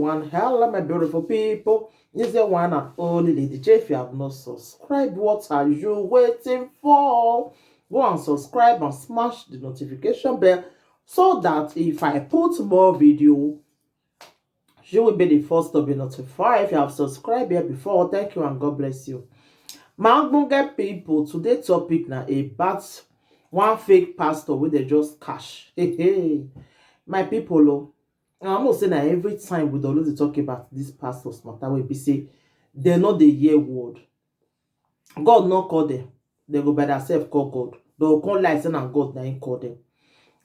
everyone. Hello, my beautiful people. This is the one and only Lady J. If you have not subscribed, what are you waiting for? Go and subscribe and smash the notification bell so that if I put more video, you will be the first to be notified. If you have subscribed here before, thank you and God bless you. My Ogbonge people, today's topic now about one fake pastor wey dey just cash. Hey, my people, I know say na every time we dey always dey talk about this pastors matter wey be say dem no dey hear word. God no call them. They go by themselves call God. They go come lie say na God na him call them.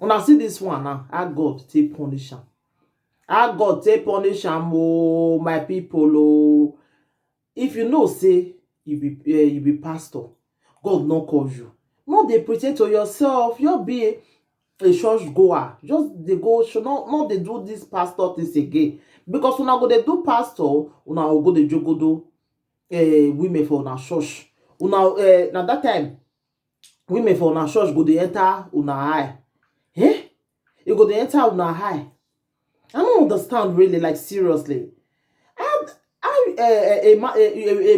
Una see this one now, how God take punish am. How God take punish am, oh my people, oh. If you know say you be pastor, God no call you. No dey pretend to yourself. You be a church goer. Just dey go show. Not dey do this pastor things again. Because una go dey do pastor, una go dey jogodo women for una church. Una na that time women for una church go dey enter una eye. You go dey enter una eye. I don't understand really, like seriously. A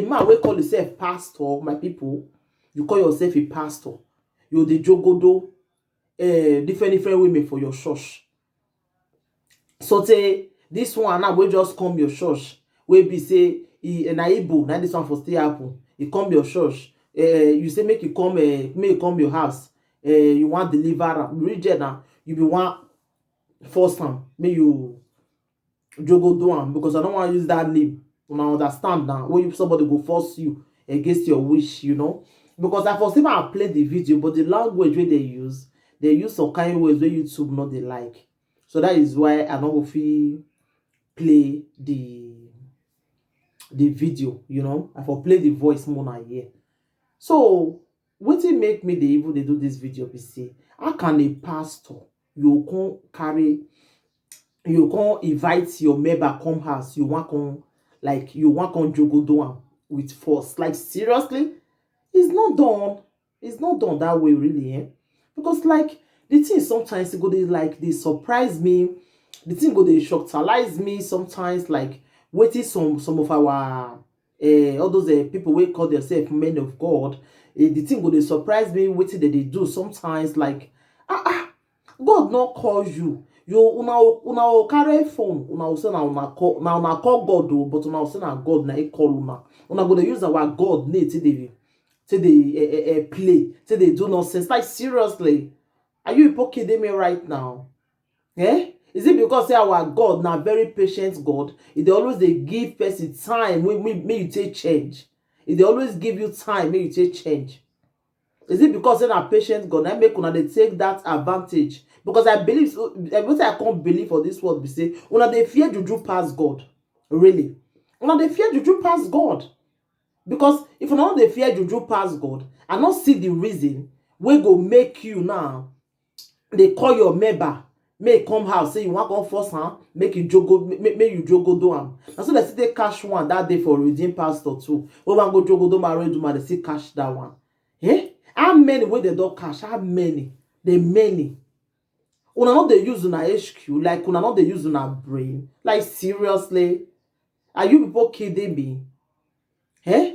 man wey call himself pastor, my people, you call yourself a pastor, you dey jogodo different women for your church. So say this one now wey just come your church, wey be say na Igbo, na this one for still happen. He come your church, you say make you come your house, you want deliver am, you reach there now, you be one force am, make you jogodo am, because I don't want to use that name. Una understand now, when somebody go force you against your wish, you know. Because I for see I play the video, but the language wey they use some kind of words wey YouTube not they like. So that is why I no go fit play the video, you know. I for play the voice more na here. So wetin make me dey even dey do this video be say, how can a pastor you come invite your member come house, you want come jogodo am with force? Like seriously, it's not done that way really, because like the thing sometimes e go dey like dey surprise me, the thing go dey shocktalize me sometimes, like wetin some of our all those people wey call themselves men of God, the thing go dey surprise me wetin they do sometimes. Like God no call you. Una carry phone, una say na una call God o, but una say na God na he call una. Una go dey use our God name till they play, till they do nonsense. Like seriously, are you kidding me right now? Is it because say our God na very patient God? They always they give person time make you take change. They always give you time make you take change. Is it because say na patient God na make una dey take that advantage? Because I believe, everything I can't believe for this world be say una dey fear juju pass God. Really, una dey fear juju pass God. Because if una no dey fear juju pass God, I not see the reason wey go make you now they call your member, make come house, say you want come force am, make you jogodo am. And so they still dey cash one that day for redeem pastor too. We want go jogodo married woman, they still cash that one. How many wey they don't cash? How many? They many. Una not dey use una HQ, like una not dey use una brain. Like seriously, are you people kidding me?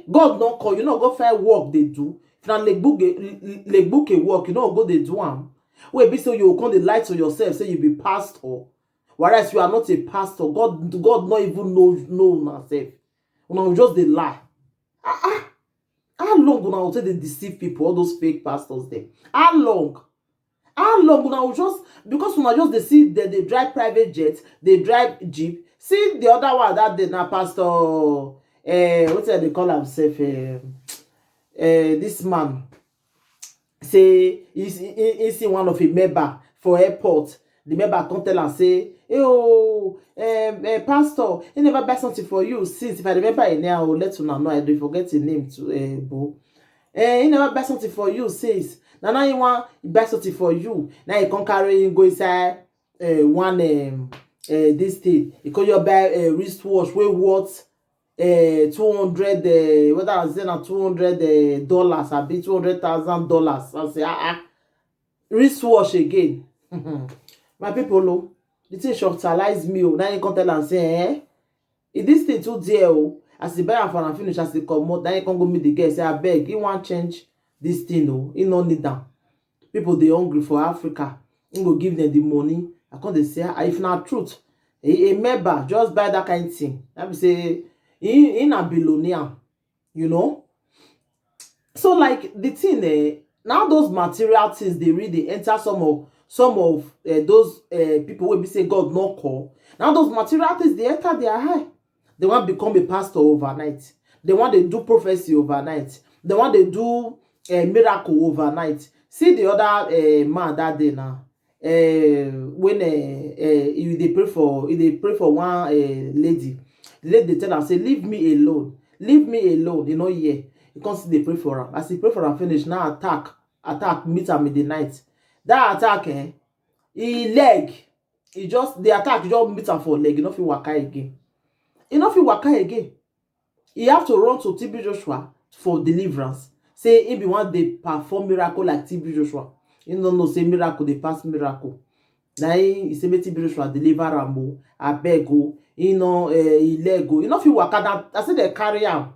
God don't call you, no go find work they do. If na like book a work, you know go they do am. Wait, be so you come dey lie to yourself, say you be pastor, whereas you are not a pastor. God not even know una self. Una just dey lie. How long una will say they deceive people, all those fake pastors there? How long una will just, because una just they see that they drive private jets, they drive jeep. See the other one that day now, pastor what they call himself, this man say he see one of a member for airport. The member come tell am say, pastor, he never buy something for you since. If I remember his name, I will let una know. I don't forget his name too, bro. He never buy something for you since. Now he want buy something for you. Now he can't carry him go inside one this thing. He call you buy a wristwatch wey worth 200 whether I say na $200 I be $200,000. I say wristwatch again. My people, the thing shocktalize me. Now you come tell and say If this thing too dear, oh, as e buy am for am finish, as e comot, na him come go meet the girl say abeg he wan change this thing, oh, he no need am. People dey hungry for Africa, him go give them the money. I come dey say if na truth, a member just buy that kind thing. That be say he na billionaire, you know. So like the thing, now those material things they really enter some of those people wey be say God no call. Now those material things they enter their eye. They want become a pastor overnight. They want to do prophecy overnight. They want to do a miracle overnight. See the other man that day now. When they pray for one lady. The lady tell her say, "Leave me alone. Leave me alone." You know, yeah. You can't see they pray for her. As he pray for her finish, now attack meet am in the night. That attack, he leg, he just the attack just meet am for leg. You know, fit waka again. You know, fit waka again. He have to run to TB Joshua for deliverance. Say he be one dey perform miracle like TB Joshua. You no know say miracle dey pass miracle. Na he say make TB Joshua deliver am o, abeg o. You know, he leg o. You know, fit waka down. I say they carry am.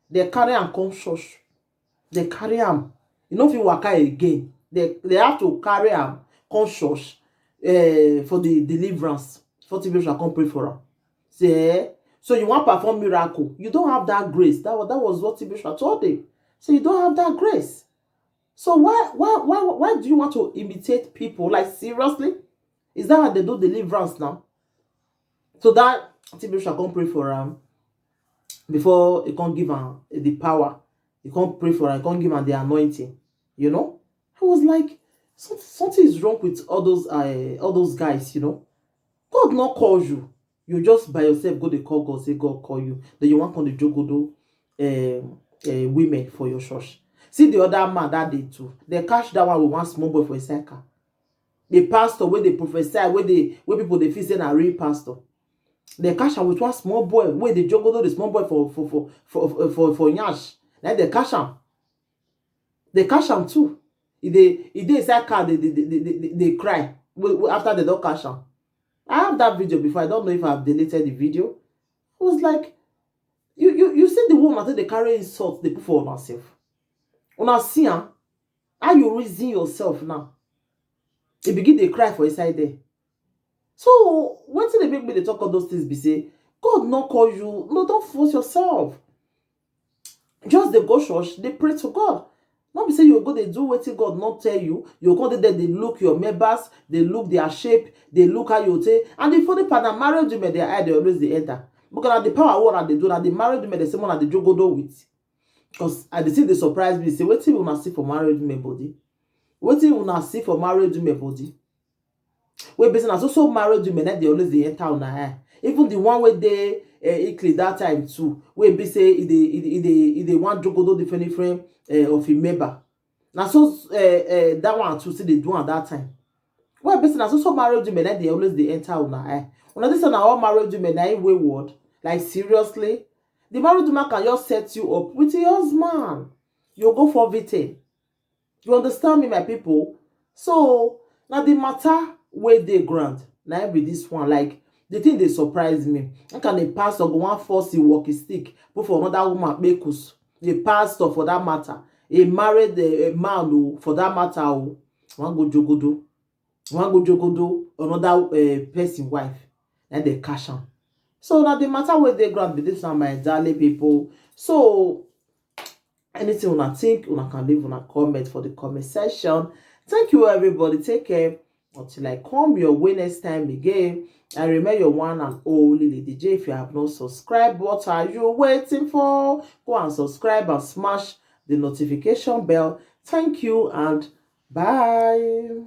They carry am come church. They carry am. You know, fit waka again. They have to carry am come church for the deliverance. For TB Joshua come pray for am. Say, so you want perform miracle? You don't have that grace. That was what TB Joshua told him. So you don't have that grace. So why do you want to imitate people? Like seriously? Is that how they do deliverance now? So that TB Joshua come pray for him before he can't give him the power. He can't pray for him. He can't give him the anointing. You know? I was like, something is wrong with all those guys. You know, God not calls you. You just by yourself go to call God, say God call you. Then you want on the jogodo women for your church. See the other man that day too. They catch that one with one small boy for a second. The pastor where they prophesy, where people they feel say na real pastor. They catch him with one small boy where they jogodo the small boy for nyash. Then they catch him. They catch him too. If they inside car, they cry after they don't catch him. I have that video before. I don't know if I've deleted the video. I was like, you see the woman that they carry insult they put for herself. Una see how you reason yourself now. They begin they cry for inside there. So when they make me they talk all those things, be say, God not call you. No, don't force yourself. Just they go church, they pray to God. Not be say you go they do what God not tell you. You go there, they look your members, they look their shape, they look how you say. And the funny part, that married women, their eye, they always they enter. Because at the power what they do, that the married women, the same one that they jogodo with. Because I see they surprise me. Say, what you wanna see for married women body? What you wanna see for married women body? Where business also married women, that they always they enter on the eye. Even the one where they Italy that time too, where be say they want jogodo different of a member. Now so that one too see they do at that time. Where business also married women, that they always they enter on the eye. When this one all married women, they wayward. Like seriously, the married woman can just set you up with your husband. You go for everything. You understand me, my people? So now the matter where they grant. Now be this one like. The thing they surprise me. How can a pastor go one force a walkie stick put for another woman make us? A pastor for that matter. A married a man who for that matter who one go jogodo another person wife. And they cash am. So now the matter where they grant be this one, my darling people. So anything una think, una can leave una comment for the comment section. Thank you everybody. Take care. Until I come your way next time again. And remember your one and only Lady J. If you have not subscribed, what are you waiting for? Go and subscribe and smash the notification bell. Thank you and bye.